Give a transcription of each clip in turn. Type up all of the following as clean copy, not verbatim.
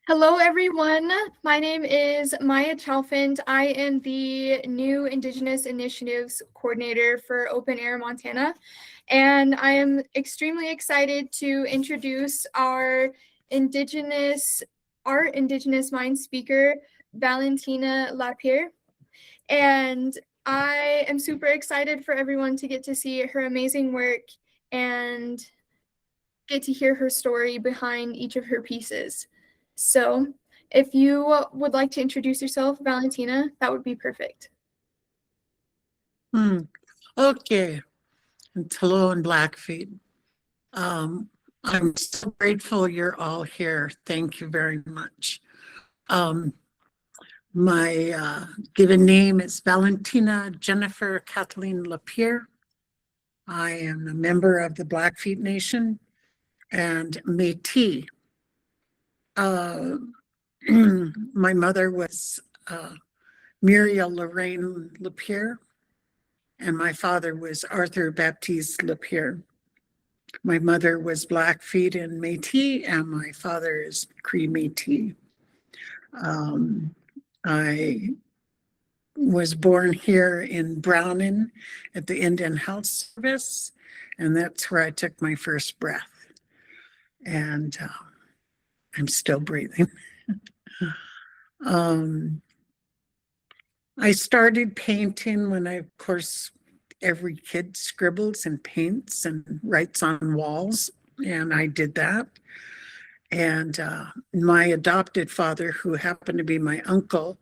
Hello, everyone. My name is Maya Chalfant. I am the new Indigenous Initiatives Coordinator for Open AIR Montana, and I am extremely excited to introduce our Indigenous Art, Indigenous Minds speaker, Valentina LaPier. And I am super excited for everyone to get to see her amazing work and get to hear her story behind each of her pieces. So if you would like to introduce yourself, Valentina, that would be perfect. Okay. And hello in Blackfeet. I'm so grateful you're all here. Thank you very much. My given name is Valentina Jennifer Kathleen LaPier. I am a member of the Blackfeet Nation and Métis. My mother was Muriel Lorraine LaPier, and my father was Arthur Baptiste LaPier. My mother was Blackfeet and Métis, and my father is Cree Métis. I was born here in Browning at the Indian Health Service, and that's where I took my first breath. And I'm still breathing. I started painting when of course, every kid scribbles and paints and writes on walls, and I did that. And my adopted father, who happened to be my uncle,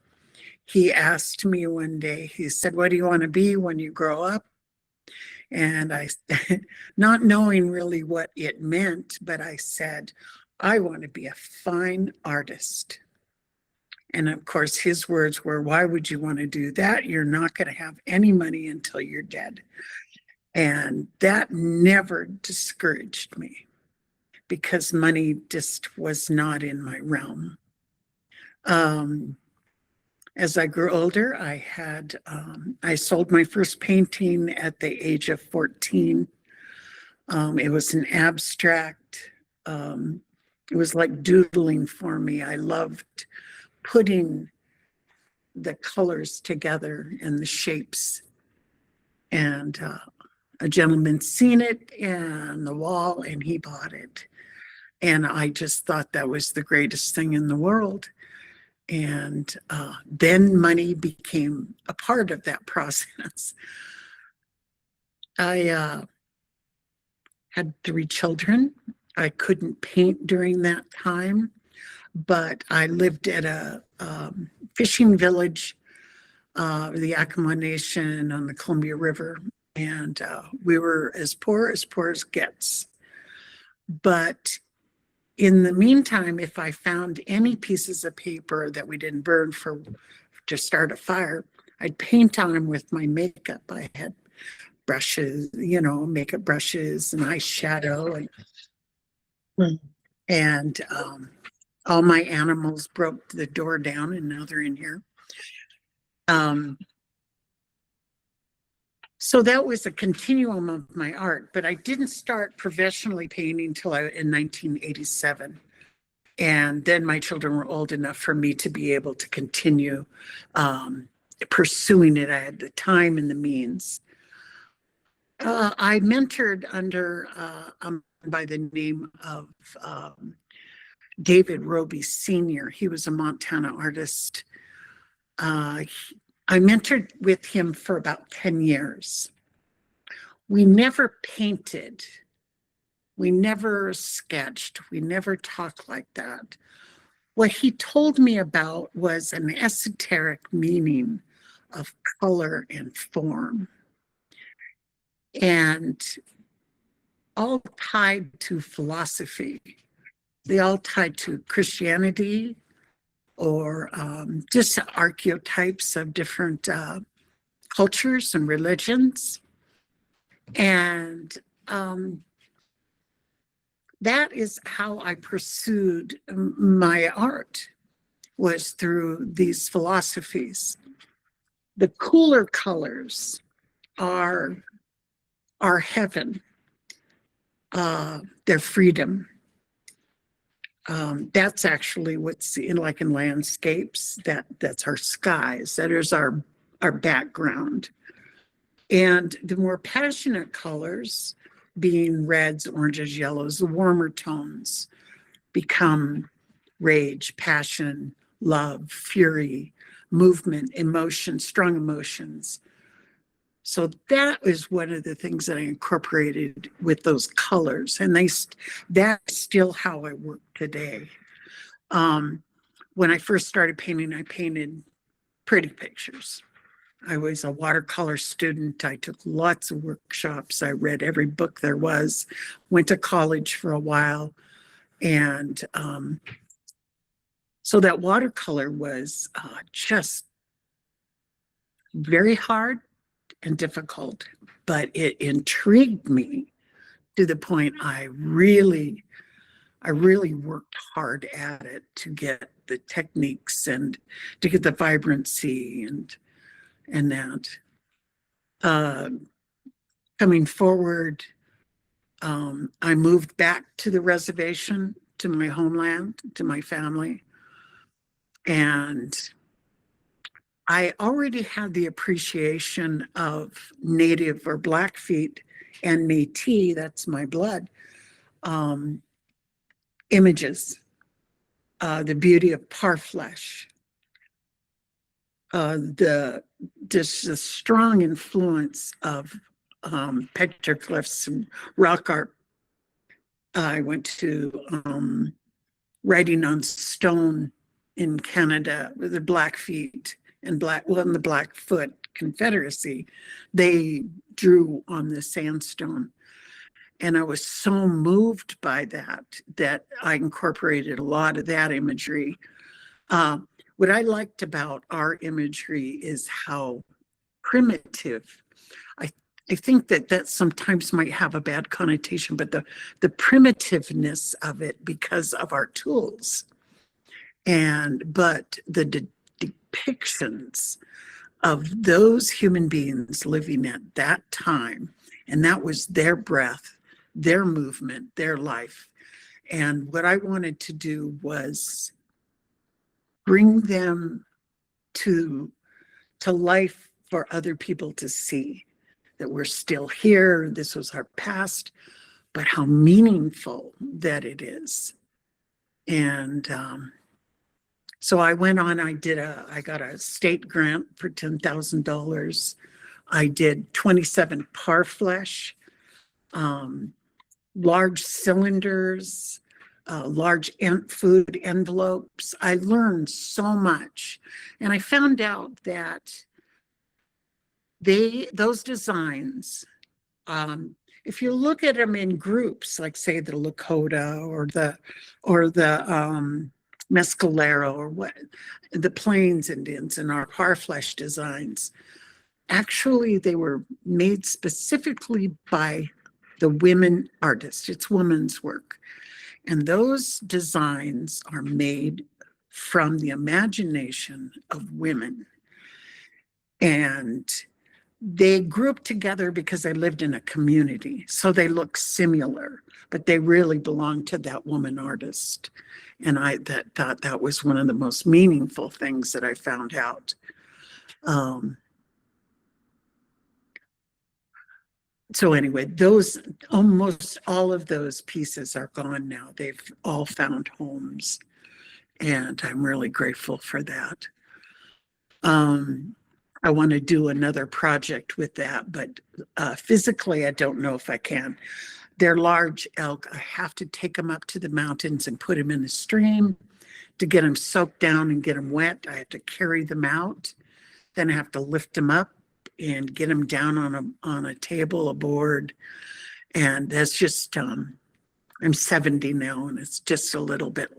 he asked me one day, he said, "What do you want to be when you grow up?" And I, not knowing really what it meant, but I said, "I want to be a fine artist." And of course, his words were, "Why would you want to do that? You're not going to have any money until you're dead." And that never discouraged me because money just was not in my realm. As I grew older, I sold my first painting at the age of 14. It was an abstract. It was like doodling for me. I loved putting the colors together and the shapes. And a gentleman seen it on the wall and he bought it. And I just thought that was the greatest thing in the world. And then money became a part of that process. I had 3 children. I couldn't paint during that time, but I lived at a fishing village, the Yakiwa Nation on the Columbia River, and we were as poor as gets. But in the meantime, if I found any pieces of paper that we didn't burn to start a fire, I'd paint on them with my makeup. I had brushes, makeup brushes and eyeshadow, and all my animals broke the door down, and now they're in here. So that was a continuum of my art, but I didn't start professionally painting until in 1987. And then my children were old enough for me to be able to continue pursuing it. I had the time and the means. I mentored under by the name of David Roby Sr. He was a Montana artist. I mentored with him for about 10 years. We never painted. We never sketched. We never talked like that. What he told me about was an esoteric meaning of color and form, and all tied to philosophy. They all tied to Christianity or just archetypes of different cultures and religions. And that is how I pursued my art, was through these philosophies. The cooler colors are heaven, their freedom. That's actually what's in, like in landscapes, that's our skies. That is our background. And the more passionate colors, being reds, oranges, yellows, the warmer tones become rage, passion, love, fury, movement, emotion, strong emotions. So that is one of the things that I incorporated with those colors. And that's still how I work today. When I first started painting, I painted pretty pictures. I was a watercolor student. I took lots of workshops. I read every book there was, went to college for a while. And so that watercolor was just very hard and difficult, but it intrigued me to the point I really worked hard at it to get the techniques and to get the vibrancy and that. Coming forward, I moved back to the reservation, to my homeland, to my family. And I already had the appreciation of Native or Blackfeet and Métis, that's my blood, images, the beauty of parfleche, just the strong influence of petroglyphs and rock art. I went to writing on stone in Canada with the Blackfeet and the Blackfoot Confederacy. They drew on the sandstone. And I was so moved by that I incorporated a lot of that imagery. What I liked about our imagery is how primitive. I think that sometimes might have a bad connotation, but the primitiveness of it because of our tools. But the depictions of those human beings living at that time, and that was their breath, their movement, their life. And what I wanted to do was bring them to life for other people to see, that we're still here, this was our past, but how meaningful that it is. And so I went on, I got a state grant for $10,000. I did 27 parfleche, large cylinders, large food envelopes. I learned so much. And I found out that those designs, if you look at them in groups, like say the Lakota or the Mescalero or what, the Plains Indians and our parfleche designs, actually they were made specifically by the women artists. It's women's work. And those designs are made from the imagination of women. And they group together because they lived in a community. So they look similar, but they really belong to that woman artist. And I thought that was one of the most meaningful things that I found out. So anyway, almost all of those pieces are gone now. They've all found homes. And I'm really grateful for that. I want to do another project with that, but physically, I don't know if I can. They're large elk. I have to take them up to the mountains and put them in the stream to get them soaked down and get them wet. I have to carry them out. Then I have to lift them up and get them down on a table, a board. And that's just, I'm 70 now, and it's just a little bit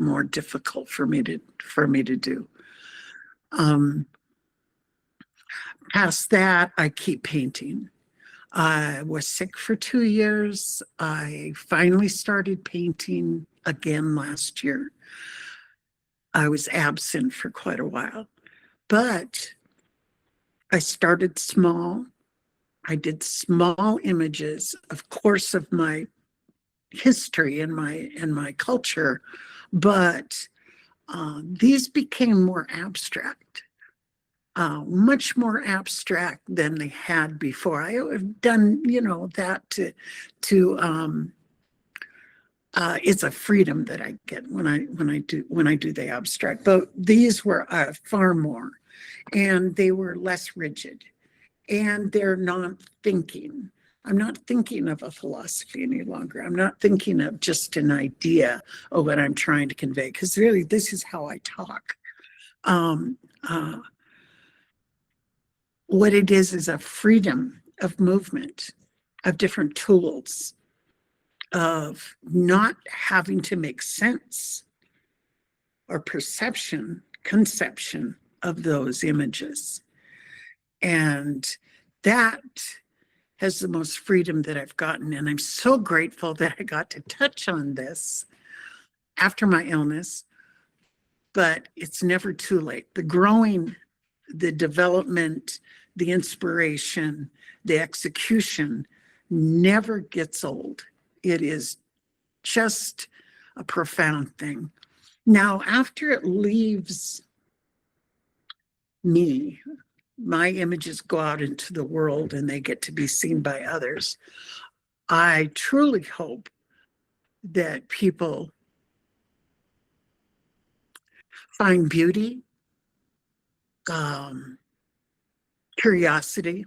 more difficult for me to do. Past that, I keep painting. I was sick for 2 years. I finally started painting again last year. I was absent for quite a while, but I started small. I did small images, of course, of my history in my culture, but these became more abstract, much more abstract than they had before. I have done, that to it's a freedom that I get when I do the abstract. But these were far more, and they were less rigid, and they're not thinking. I'm not thinking of a philosophy any longer. I'm not thinking of just an idea of what I'm trying to convey, because really this is how I talk. Um, uh, what it is a freedom of movement, of different tools, of not having to make sense or conception of those images. And that has the most freedom that I've gotten. And I'm so grateful that I got to touch on this after my illness, but it's never too late. The growing, the development, the inspiration, the execution never gets old. It is just a profound thing. Now, after it leaves me, my images go out into the world and they get to be seen by others. I truly hope that people find beauty, curiosity,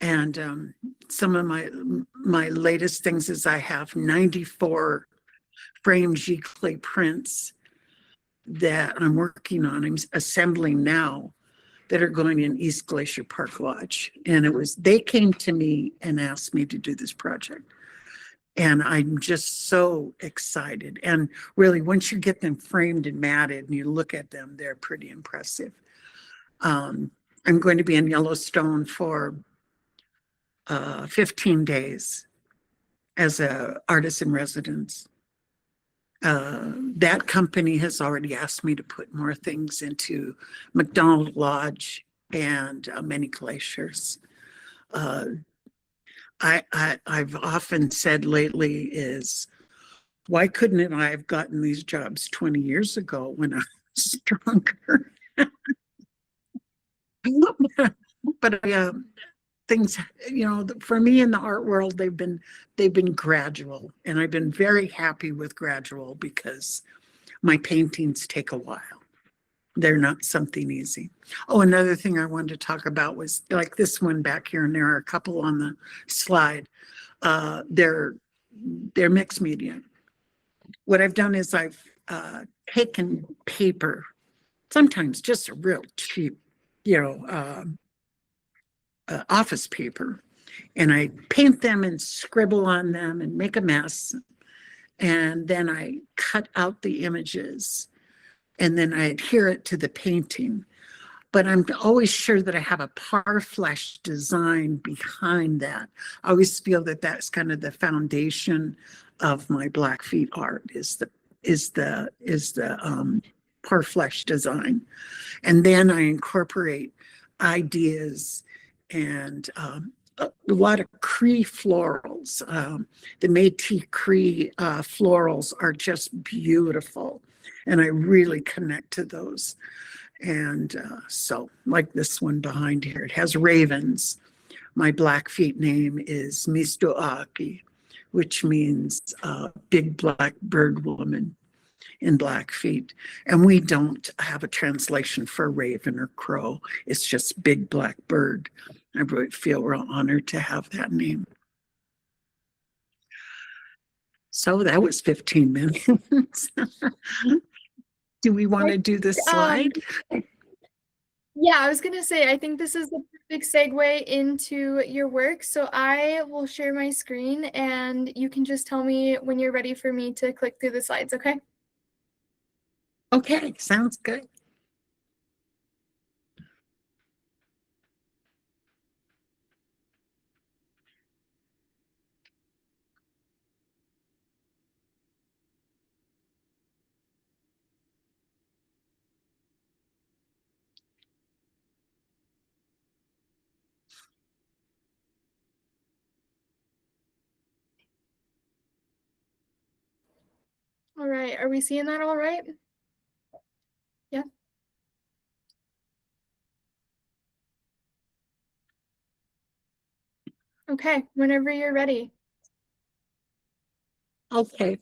and some of my latest things is I have 94 framed giclée prints that I'm working on. I'm assembling now that are going in East Glacier Park Lodge. And they came to me and asked me to do this project. And I'm just so excited. And really, once you get them framed and matted and you look at them, they're pretty impressive. I'm going to be in Yellowstone for 15 days as an artist in residence. That company has already asked me to put more things into McDonald Lodge and many glaciers. I've often said lately is, why couldn't I have gotten these jobs 20 years ago when I was stronger? But things, for me in the art world, they've been gradual, and I've been very happy with gradual because my paintings take a while. They're not something easy. Oh, another thing I wanted to talk about was like this one back here, and there are a couple on the slide. They're mixed media. What I've done is I've taken paper, sometimes just a real cheap, office paper, and I paint them and scribble on them and make a mess. And then I cut out the images and then I adhere it to the painting. But I'm always sure that I have a parfleche design behind that. I always feel that that's kind of the foundation of my Blackfeet art is the parfleche design. And then I incorporate ideas and a lot of Cree florals. The Métis Cree florals are just beautiful, and I really connect to those. And so, like this one behind here, it has ravens. My Blackfeet name is Mistoaki, which means big black bird woman in Blackfeet. And we don't have a translation for raven or crow. It's just big black bird. I really feel real honored to have that name. So that was 15 minutes. Do we want to do this slide? Yeah, I was going to say, I think this is the perfect segue into your work. So I will share my screen and you can just tell me when you're ready for me to click through the slides, okay? Okay, sounds good. right. Are we seeing that all right? Yeah. Okay, whenever you're ready. Okay.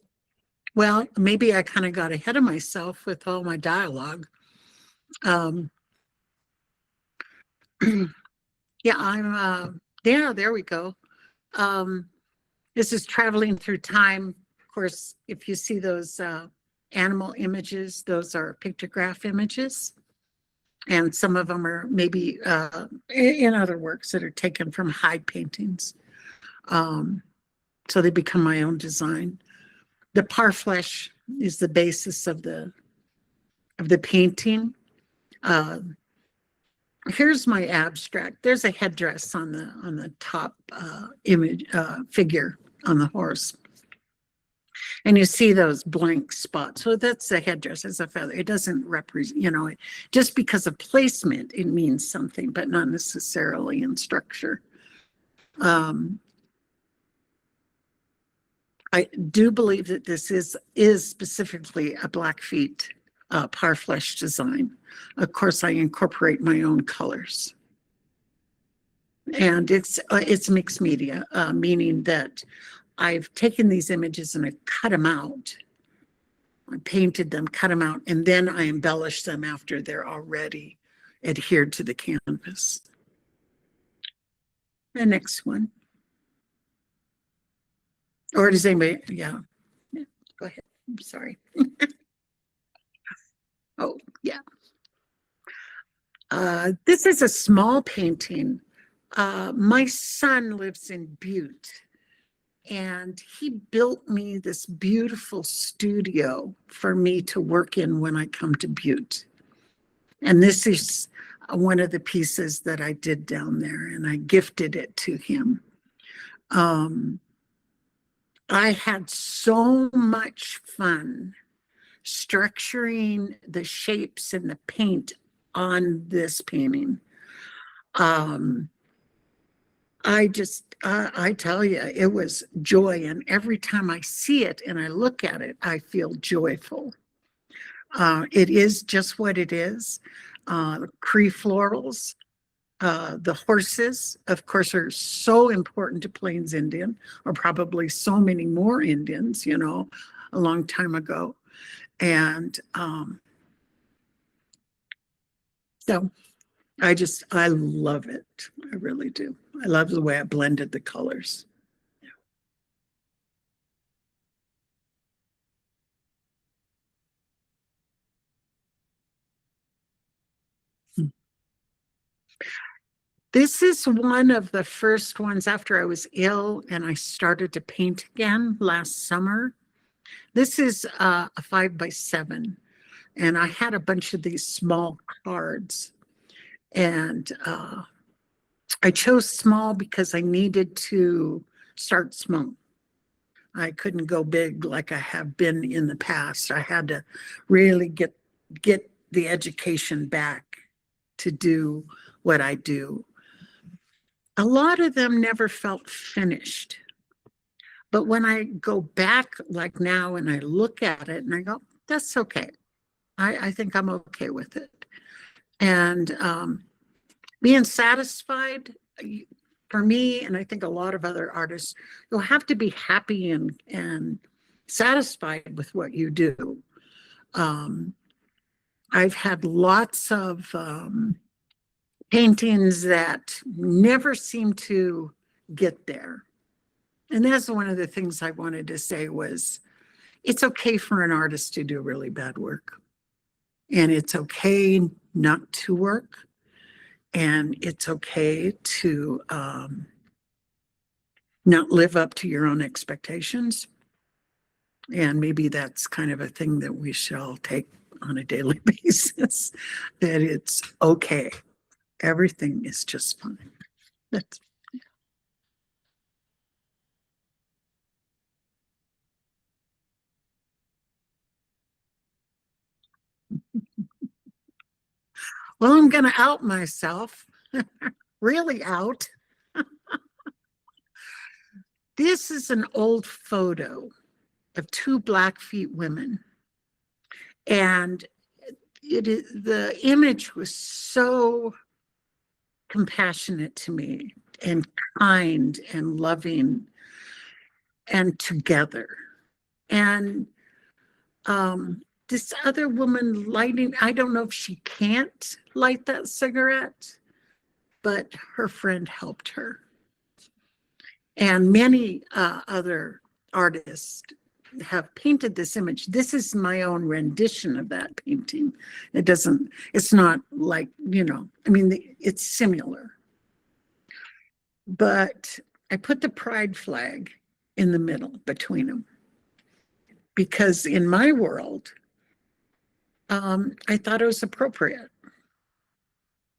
Well, maybe I kind of got ahead of myself with all my dialogue. Um, yeah, there we go. Um, this is traveling through time. Of course, if you see those animal images, those are pictograph images. And some of them are maybe in other works that are taken from hide paintings. So they become my own design. The parfleche is the basis of the painting. Here's my abstract. There's a headdress on the top image figure on the horse. And you see those blank spots. So that's the headdress as a feather. It doesn't represent, just because of placement, it means something, but not necessarily in structure. I do believe that this is specifically a Blackfeet parfleche design. Of course, I incorporate my own colors. And it's mixed media, meaning that I've taken these images and I've cut them out. I painted them, cut them out, and then I embellish them after they're already adhered to the canvas. The next one. Or does anybody, yeah, go ahead. I'm sorry. Oh, yeah. This is a small painting. My son lives in Butte, and he built me this beautiful studio for me to work in when I come to Butte. And this is one of the pieces that I did down there, and I gifted it to him. I had so much fun structuring the shapes and the paint on this painting. I tell you, it was joy. And every time I see it and I look at it, I feel joyful. It is just what it is. Cree florals, the horses, of course, are so important to Plains Indian, or probably so many more Indians, a long time ago. And so I love it. I really do. I love the way I blended the colors. This is one of the first ones after I was ill and I started to paint again last summer. This is a 5x7, and I had a bunch of these small cards, and I chose small because I needed to start small. I couldn't go big like I have been in the past. I had to really get the education back to do what I do. A lot of them never felt finished. But when I go back like now and I look at it and I go, that's okay. I think I'm okay with it. And being satisfied, for me, and I think a lot of other artists, you'll have to be happy and satisfied with what you do. I've had lots of paintings that never seem to get there. And that's one of the things I wanted to say was, it's okay for an artist to do really bad work. And it's okay not to work. And it's okay to not live up to your own expectations. And maybe that's kind of a thing that we shall take on a daily basis, that it's okay. Everything is just fine. That's well, I'm going to out myself, really out. This is an old photo of two Blackfeet women. And the image was so compassionate to me and kind and loving and together. And this other woman lighting, I don't know if she can't light that cigarette, but her friend helped her. And many other artists have painted this image. This is my own rendition of that painting. It's not like, I mean, it's similar. But I put the pride flag in the middle between them because in my world, I thought it was appropriate.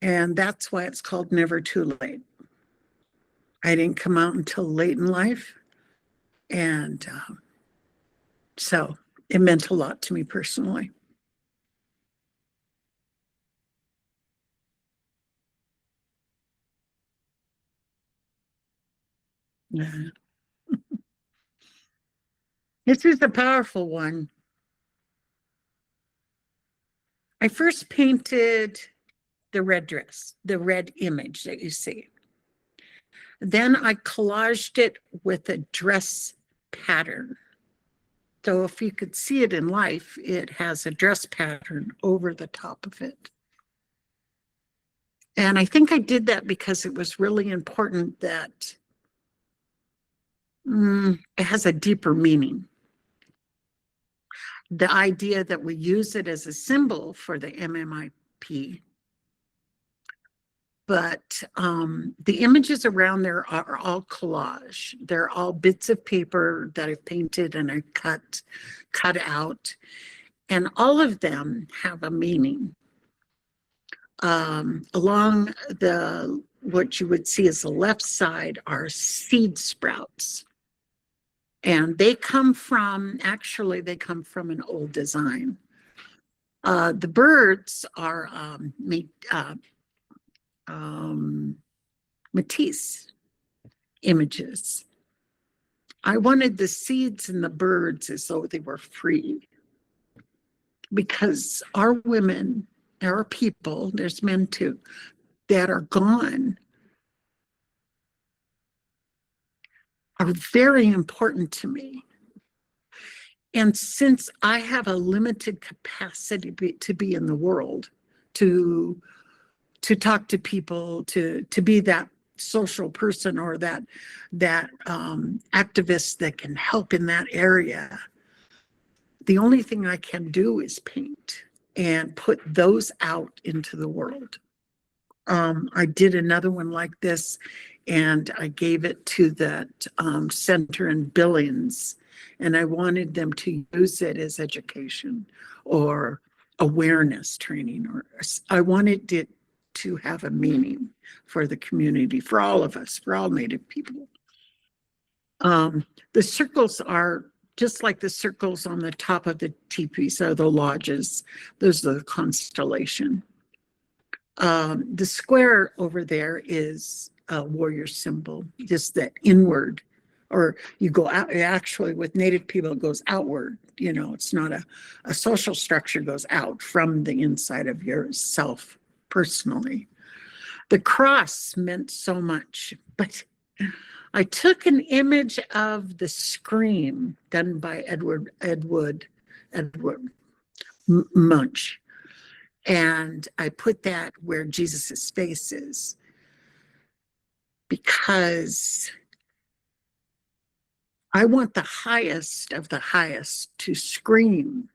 And that's why it's called Never Too Late. I didn't come out until late in life. And so it meant a lot to me personally. Yeah. This is a powerful one. I first painted the red dress, the red image that you see. Then I collaged it with a dress pattern. So if you could see it in life, it has a dress pattern over the top of it. And I think I did that because it was really important that it has a deeper meaning. The idea that we use it as a symbol for the MMIP, but the images around there are all collage. They're all bits of paper that I've painted and I cut out, and all of them have a meaning. Along what you would see as the left side are seed sprouts. And they come from an old design. The birds are Matisse images. I wanted the seeds and the birds as though they were free. Because our women, our people, there's men too, that are gone are very important to me. And since I have a limited capacity to be in the world, to talk to people, to be that social person or that activist that can help in that area, the only thing I can do is paint and put those out into the world. I did another one like this, and I gave it to that center in Billings, and I wanted them to use it as education or awareness training, or I wanted it to have a meaning for the community, for all of us, for all Native people. The circles are just like the circles on the top of the teepees are the lodges. Those are the constellation. The square over there is a warrior symbol, just that inward, or you go out, actually with Native people, it goes outward. It's not a social structure goes out from the inside of yourself personally. The cross meant so much, but I took an image of the scream done by Edward Munch. And I put that where Jesus's face is, because I want the highest of the highest to scream,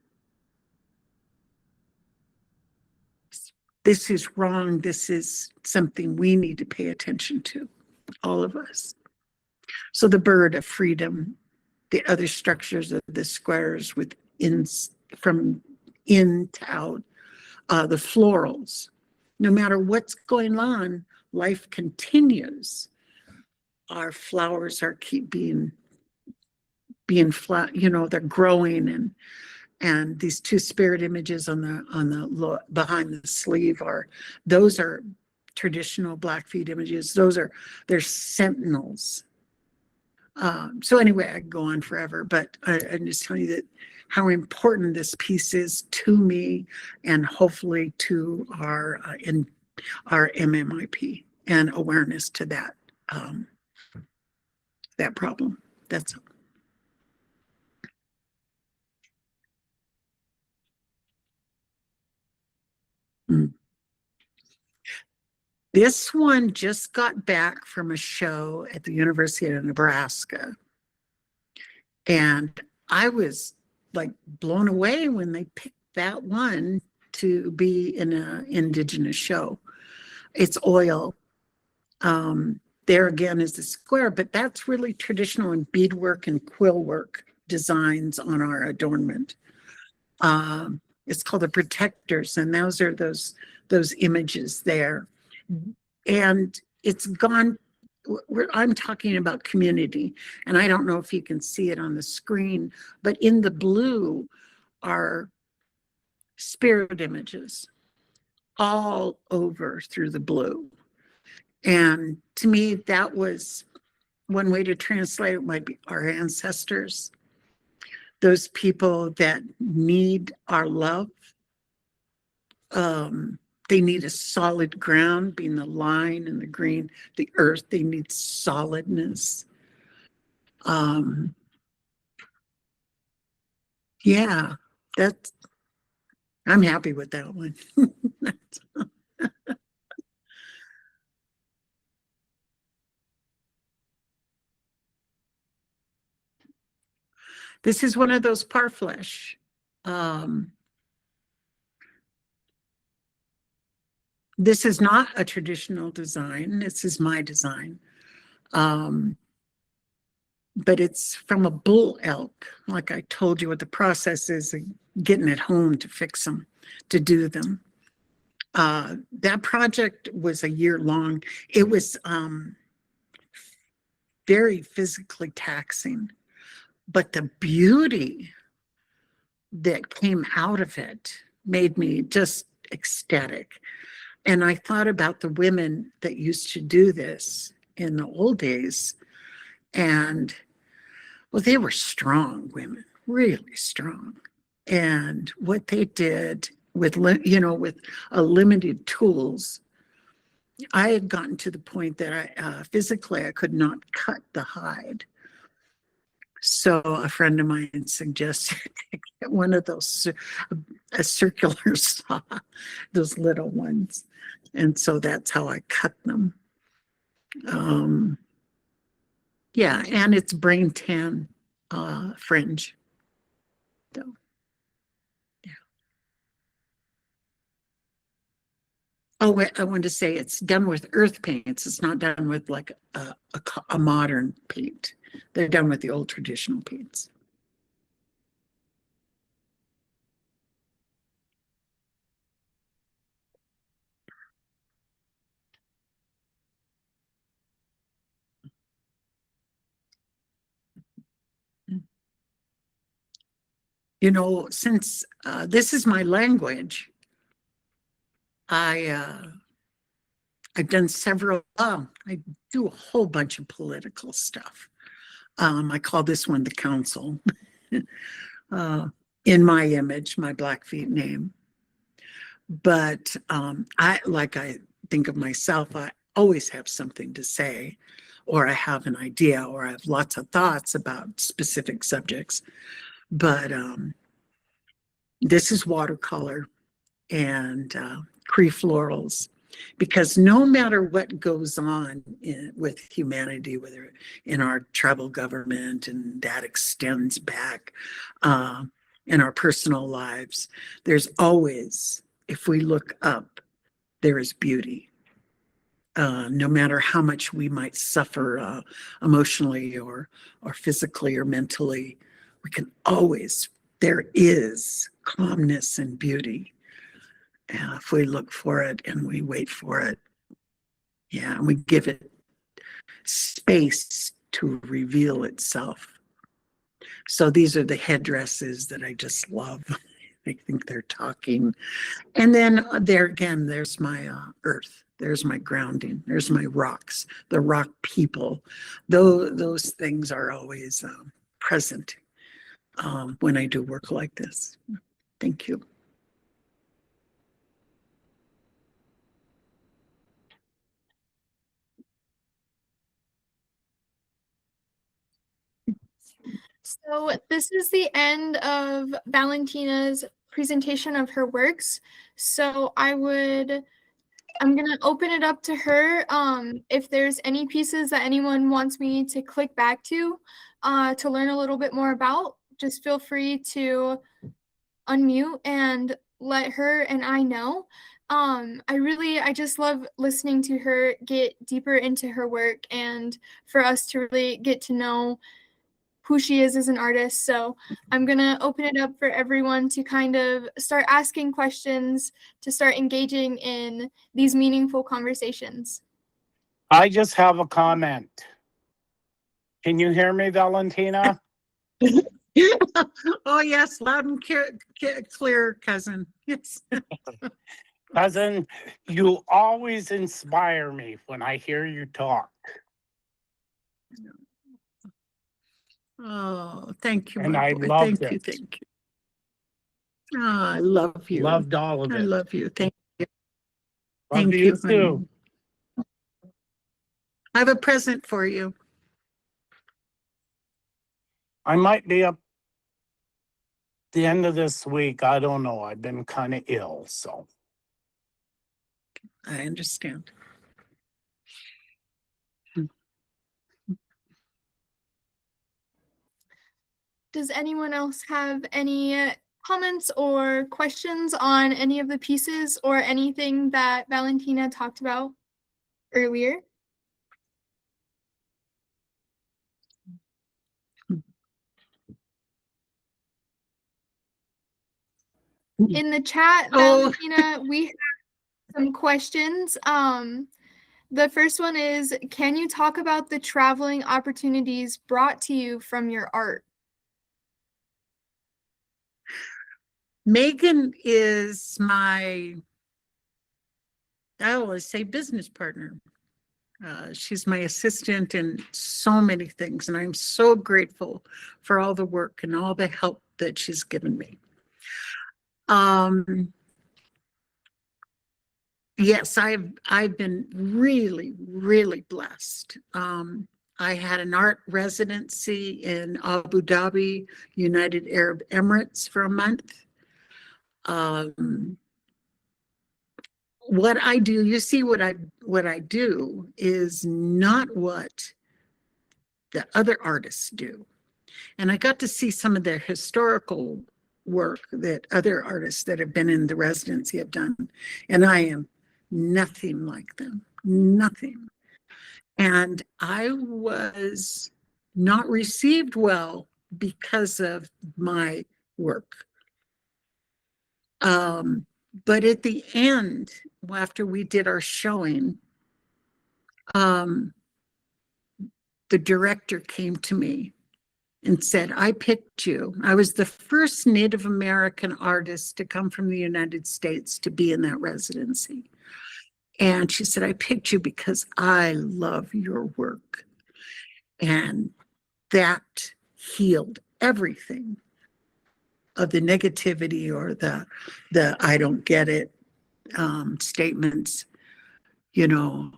this is wrong, this is something we need to pay attention to, all of us. So the bird of freedom, the other structures of the squares from in to out, the florals. No matter what's going on, life continues. Our flowers are keep being flat, they're growing, and these two spirit images on the behind the sleeve those are traditional Blackfeet images. They're sentinels. So anyway, I could go on forever, but I'm just telling you that how important this piece is to me and hopefully to our MMIP and awareness to that problem. That's mm. This one just got back from a show at the University of Nebraska. And I was like blown away when they picked that one to be in an Indigenous show. It's oil. There again is the square, but that's really traditional in beadwork and quill work designs on our adornment. It's called the protectors, and those are those images there. And it's gone. I'm talking about community, and I don't know if you can see it on the screen, but in the blue are spirit images all over through the blue. And to me, that was one way to translate it might be our ancestors, those people that need our love. They need a solid ground, being the line and the green, the earth, they need solidness. Yeah, that's, I'm happy with that one. This is one of those parfleche. This is not a traditional design. This is my design. But it's from a bull elk. Like I told you what the process is, getting it home to fix them, to do them. That project was a year long. It was very physically taxing, but the beauty that came out of it made me just ecstatic. And I thought about the women that used to do this in the old days. And well, they were strong women, really strong. And what they did with, with a limited tools, I had gotten to the point that physically I could not cut the hide. So a friend of mine suggested to get one of those, a circular saw, those little ones. And so that's how I cut them. Yeah, and it's brain tan fringe. So, yeah. Oh, wait, I wanted to say it's done with earth paints. It's not done with like a modern paint. They're done with the old traditional paints. Since this is my language, I've done several, I do a whole bunch of political stuff. I call this one the council. In my image, my Blackfeet name. But I think of myself, I always have something to say, or I have an idea, or I have lots of thoughts about specific subjects. But this is watercolor and Cree florals, because no matter what goes on with humanity, whether in our tribal government, and that extends back in our personal lives, there's always, if we look up, there is beauty. No matter how much we might suffer emotionally or physically or mentally, we can always, there is calmness and beauty. If we look for it and we wait for it, yeah, and we give it space to reveal itself. So these are the headdresses that I just love. I think they're talking. And then there again, there's my earth. there's my grounding, there's my rocks, the rock people. Those things are always present when I do work like this. Thank you. So this is the end of Valentina's presentation of her works. So I'm gonna open it up to her. If there's any pieces that anyone wants me to click back to learn a little bit more about, just feel free to unmute and let her and I know. I just love listening to her get deeper into her work and for us to really get to know who she is as an artist. So I'm gonna open it up for everyone to kind of start asking questions, to start engaging in these meaningful conversations. I just have a comment. Can you hear me, Valentina? Oh, yes, loud and clear, cousin. Yes. Cousin, you always inspire me when I hear you talk. Oh, thank you, And my I boy. loved Thank you, it. thank you. Oh, I love you. Loved all of I it. love you. Thank you. Love Thank you you, honey. too. I have a present for you. I might be up the end of this week. I don't know. I've been kind of ill, so. I understand. Does anyone else have any comments or questions on any of the pieces or anything that Valentina talked about earlier? In the chat, Valentina, we have some questions. The first one is, can you talk about the traveling opportunities brought to you from your art? Megan is my, I always say, business partner. She's my assistant in so many things, and I'm so grateful for all the work and all the help that she's given me. Yes, I've been really, really blessed. I had an art residency in Abu Dhabi, United Arab Emirates for a month. What I do, you see, what I do is not what the other artists do. And I got to see some of their historical work that other artists that have been in the residency have done. And I am nothing like them, nothing. And I was not received well because of my work. But at the end, after we did our showing, the director came to me and said, I picked you. I was the first Native American artist to come from the United States to be in that residency. And she said, I picked you because I love your work. And that healed everything of the negativity or the I don't get it statements, you know.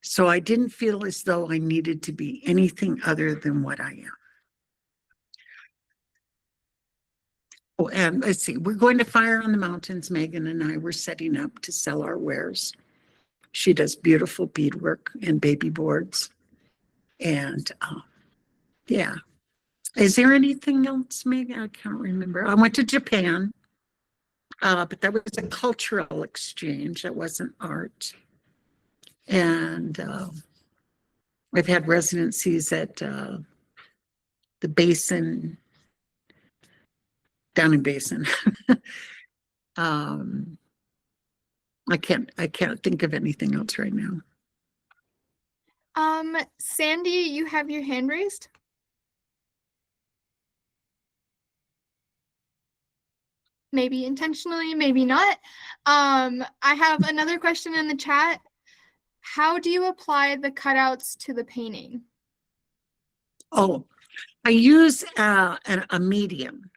So I didn't feel as though I needed to be anything other than what I am. Oh, and let's see, we're going to Fire on the Mountains. Megan and I were setting up to sell our wares. She does beautiful beadwork and baby boards. And yeah. Is there anything else, Megan? I can't remember. I went to Japan, but that was a cultural exchange. That wasn't art. And I've had residencies at the Basin, down in Basin. I can't think of anything else right now. Sandy, you have your hand raised. maybe intentionally, maybe not. I have another question in the chat. How do you apply the cutouts to the painting? Oh, I use a medium,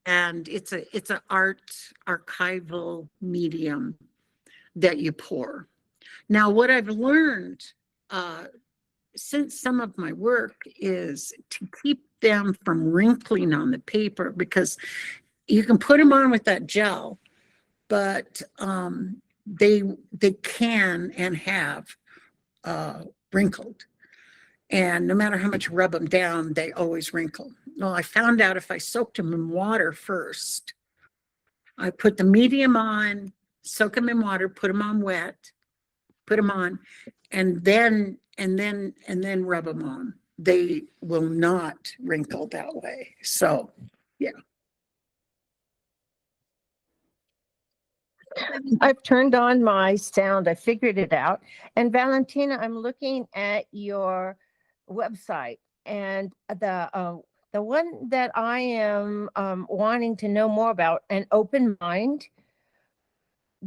and it's an archival medium that you pour. Now, what I've learned since some of my work is to keep them from wrinkling on the paper, because you can put them on with that gel, but they can and have wrinkled. And no matter how much you rub them down, they always wrinkle. Well, I found out if I soaked them in water first, I put the medium on, soak them in water, put them on wet, put them on, and then rub them on. They will not wrinkle that way. So, yeah. I've turned on my sound. I figured it out. And Valentina, I'm looking at your website, and the one that I am wanting to know more about, an open mind.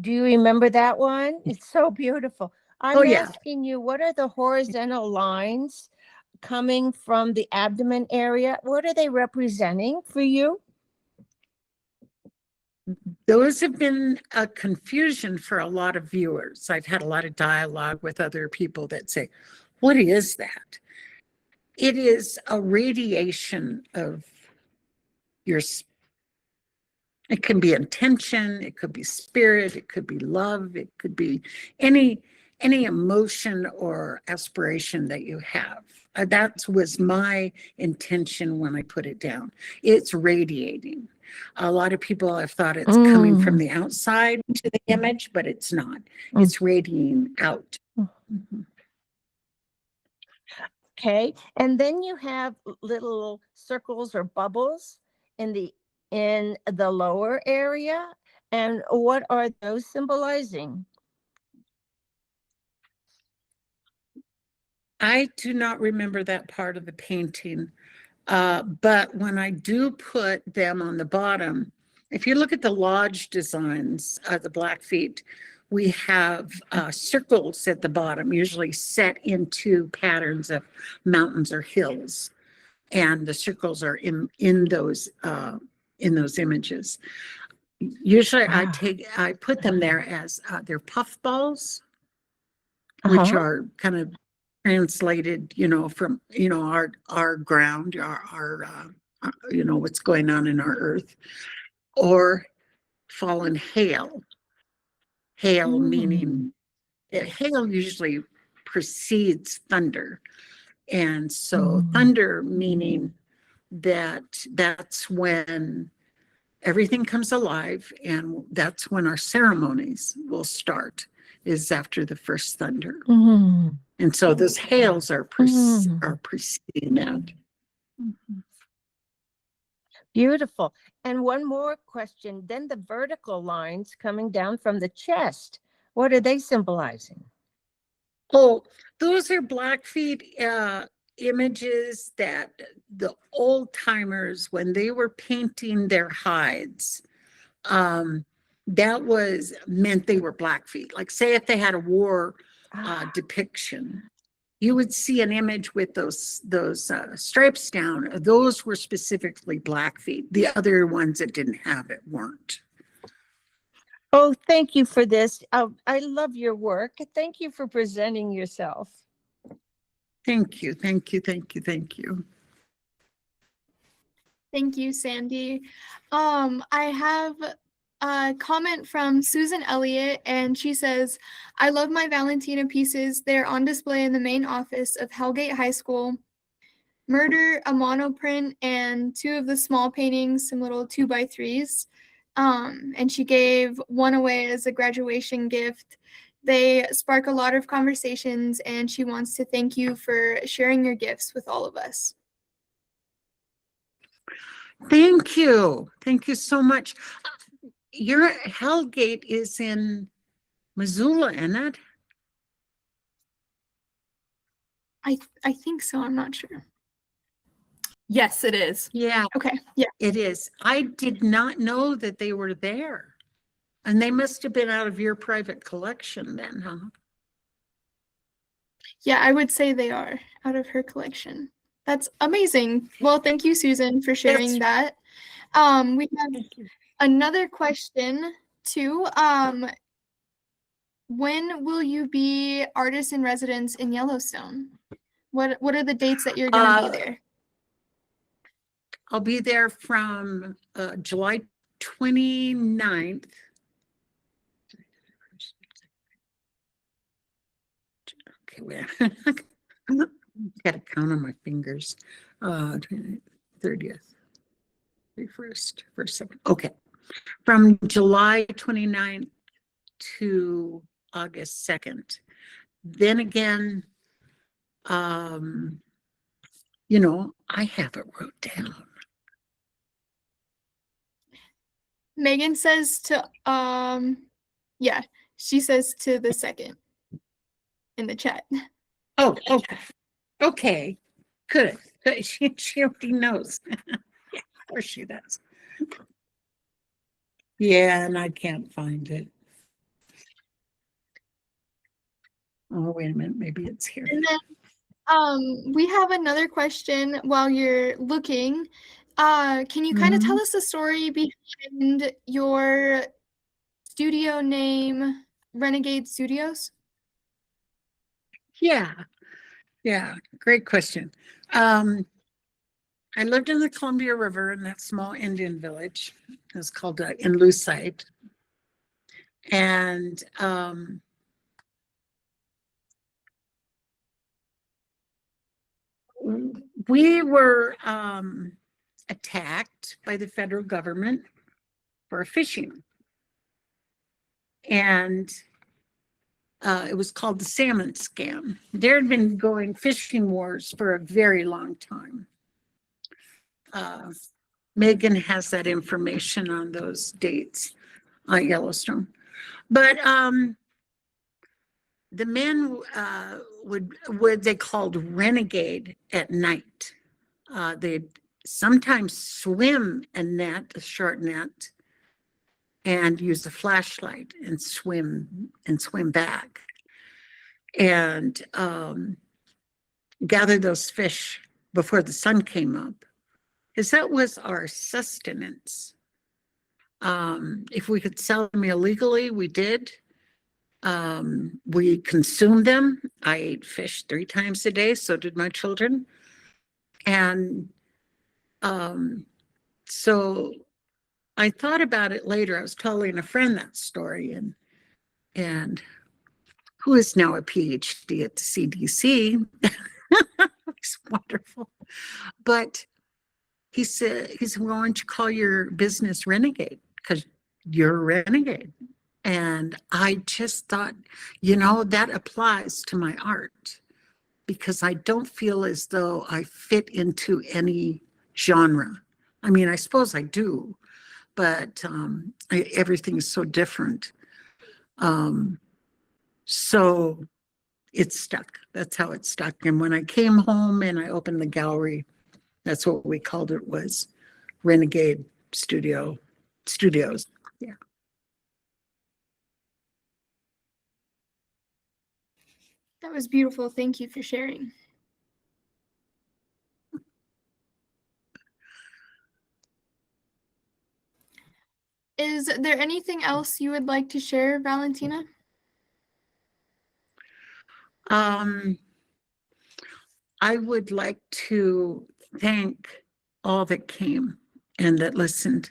Do you remember that one? It's so beautiful. I'm asking you, what are the horizontal lines coming from the abdomen area? What are they representing for you? Those have been a confusion for a lot of viewers. I've had a lot of dialogue with other people that say, what is that? It is a radiation of your, it can be intention, it could be spirit, it could be love, it could be any emotion or aspiration that you have. That was my intention when I put it down. It's radiating. A lot of people have thought it's coming from the outside to the image, but it's not. It's radiating out. Okay, and then you have little circles or bubbles in the lower area. And what are those symbolizing? I do not remember that part of the painting, but when I do put them on the bottom, if you look at the lodge designs of the Blackfeet, we have circles at the bottom, usually set into patterns of mountains or hills, and the circles are in those images. Usually, I put them there as they're puff balls, which are kind of translated, from our ground, our what's going on in our earth, or fallen hail. Hail meaning hail usually precedes thunder, and so thunder meaning that's when everything comes alive, and that's when our ceremonies will start, is after the first thunder. And so those hails are preceding that. Beautiful. And one more question. Then the vertical lines coming down from the chest, what are they symbolizing? Oh, those are Blackfeet images that the old timers, when they were painting their hides, that was meant they were Blackfeet. Like, say if they had a war depiction, you would see an image with those stripes down. Those were specifically Blackfeet. The other ones that didn't have it weren't. Oh, thank you for this. I love your work. Thank you for presenting yourself. Thank you, thank you, thank you, thank you. Thank you, Sandy. I have a comment from Susan Elliott, and she says, I love my Valentina pieces. They're on display in the main office of Hellgate High School. Murder, a monoprint, and 2 of the small paintings, some little 2x3s. And she gave one away as a graduation gift. They spark a lot of conversations, and she wants to thank you for sharing your gifts with all of us. Thank you. Thank you so much. Your Hellgate is in Missoula, isn't it? I think so. I'm not sure. Yes, it is. Yeah, Okay. Yeah. it is. I did not know that they were there. And they must have been out of your private collection then, huh? Yeah, I would say they are out of her collection. That's amazing. Well, thank you, Susan, for sharing that. We have Thank you. another question too. When will you be artist in residence in Yellowstone? What are the dates that you're going to be there? I'll be there from July 29th. Okay, wait. Gotta count on my fingers. 30th, 31st, first, second. Okay. From July 29th to August 2nd. Then again, you know, I have it wrote down. Megan says to yeah, she says to the second in the chat. Oh, okay. Okay. Good. She already knows. Yeah, of course she does. Yeah, and I can't find it. Oh, wait a minute. Maybe it's here. And then we have another question while you're looking. Can you kind of tell us the story behind your studio name, Renegade Studios? Yeah. Yeah. Great question. I lived in the Columbia River in that small Indian village. It was called in Lucite. And we were attacked by the federal government for fishing. And it was called the salmon scam. There had been going fishing wars for a very long time. Megan has that information on those dates on Yellowstone. But the men would they called renegade at night. They'd sometimes swim a net, a short net, and use a flashlight and swim back and gather those fish before the sun came up, because that was our sustenance. If we could sell them illegally, we did. We consumed them. I ate fish 3 times a day, so did my children. And so I thought about it later. I was telling a friend that story, and who is now a PhD at the CDC. It's wonderful. But he said, well, why don't you call your business Renegade? Because you're a renegade. And I just thought, you know, that applies to my art, because I don't feel as though I fit into any genre. I mean, I suppose I do, but everything is so different. So it stuck. That's how it stuck. And when I came home and I opened the gallery, that's what we called it, was Renegade Studios. Yeah. That was beautiful. Thank you for sharing. Is there anything else you would like to share, Valentina? I would like to thank all that came and that listened.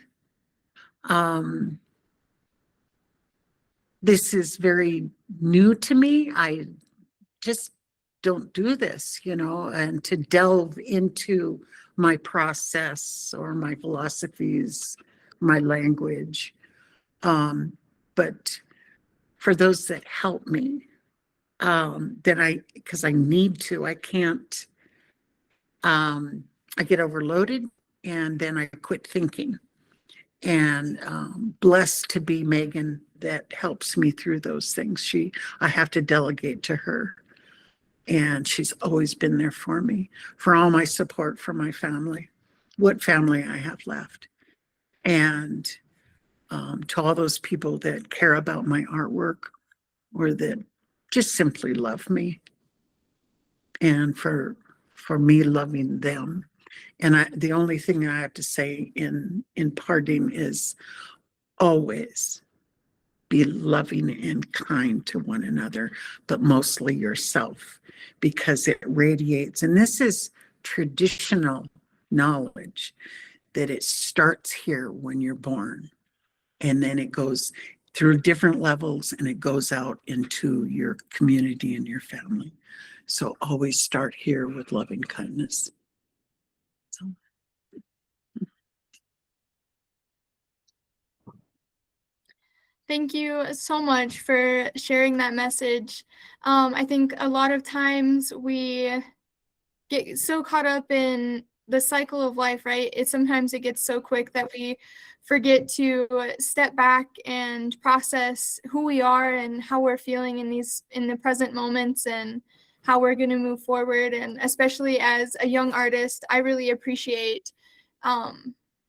This is very new to me. I just don't do this, you know, and to delve into my process or my philosophies, my language. But for those that help me, because I need to, I can't, I get overloaded and then I quit thinking. And blessed to be Megan that helps me through those things. I have to delegate to her And she's always been there for me, for all my support for my family, what family I have left. And to all those people that care about my artwork or that just simply love me, and for me loving them. And the only thing I have to say in parting is always be loving and kind to one another, but mostly yourself, because it radiates. And this is traditional knowledge that it starts here when you're born, and then it goes through different levels and it goes out into your community and your family. So always start here with loving kindness. So. Thank you so much for sharing that message. I think a lot of times we get so caught up in the cycle of life, right? Sometimes it gets so quick that we forget to step back and process who we are and how we're feeling in the present moments and how we're going to move forward. And especially as a young artist, I really appreciate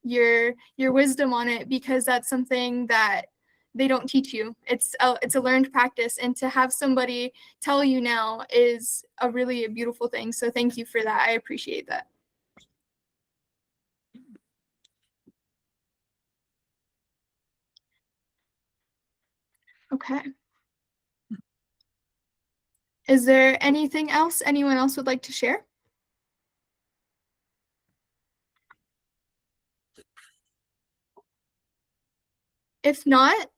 your wisdom on it, because that's something that they don't teach you. It's a learned practice, and to have somebody tell you now is a really beautiful thing. So thank you for that. I appreciate that. Okay. Is there anything else anyone else would like to share? If not,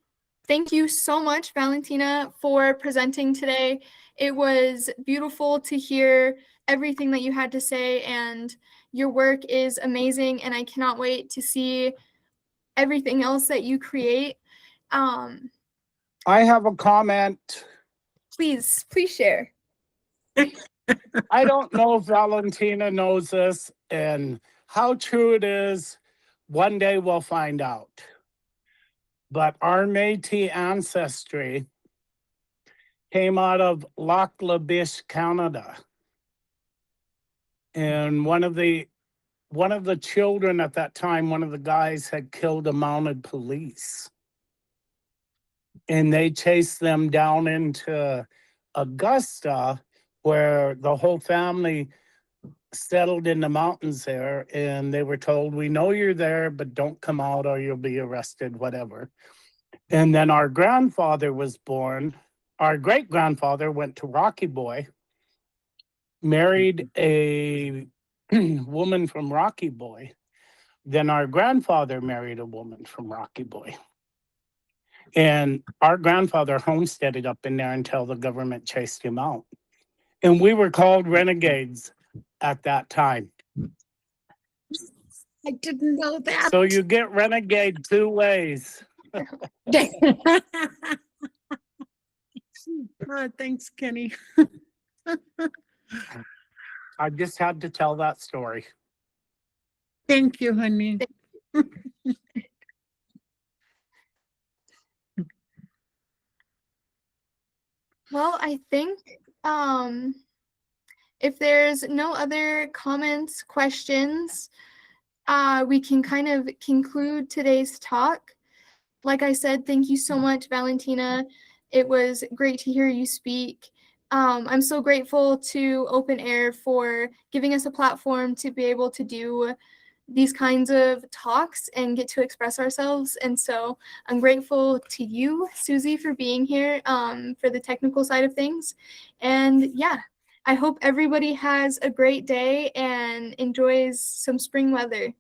thank you so much, Valentina, for presenting today. It was beautiful to hear everything that you had to say, and your work is amazing, and I cannot wait to see everything else that you create. I have a comment. Please share. I don't know if Valentina knows this, and how true it is, one day we'll find out. But our Métis ancestry came out of Lac La Biche, Canada. And one of the children at that time, one of the guys had killed a mounted police. And they chased them down into Augusta, where the whole family settled in the mountains there. And they were told, we know you're there, but don't come out or you'll be arrested, whatever. And then our grandfather was born. Our great-grandfather went to Rocky Boy, married a woman from Rocky Boy. Then our grandfather married a woman from Rocky Boy. And our grandfather homesteaded up in there until the government chased him out. And we were called renegades at that time. I didn't know that. So you get renegade two ways. Thanks, Kenny. I just had to tell that story. Thank you, honey. Well, I think if there's no other comments, questions, we can kind of conclude today's talk. Like I said, thank you so much, Valentina. It was great to hear you speak. I'm so grateful to Open Air for giving us a platform to be able to do these kinds of talks and get to express ourselves. And so I'm grateful to you, Susie, for being here for the technical side of things. And yeah, I hope everybody has a great day and enjoys some spring weather.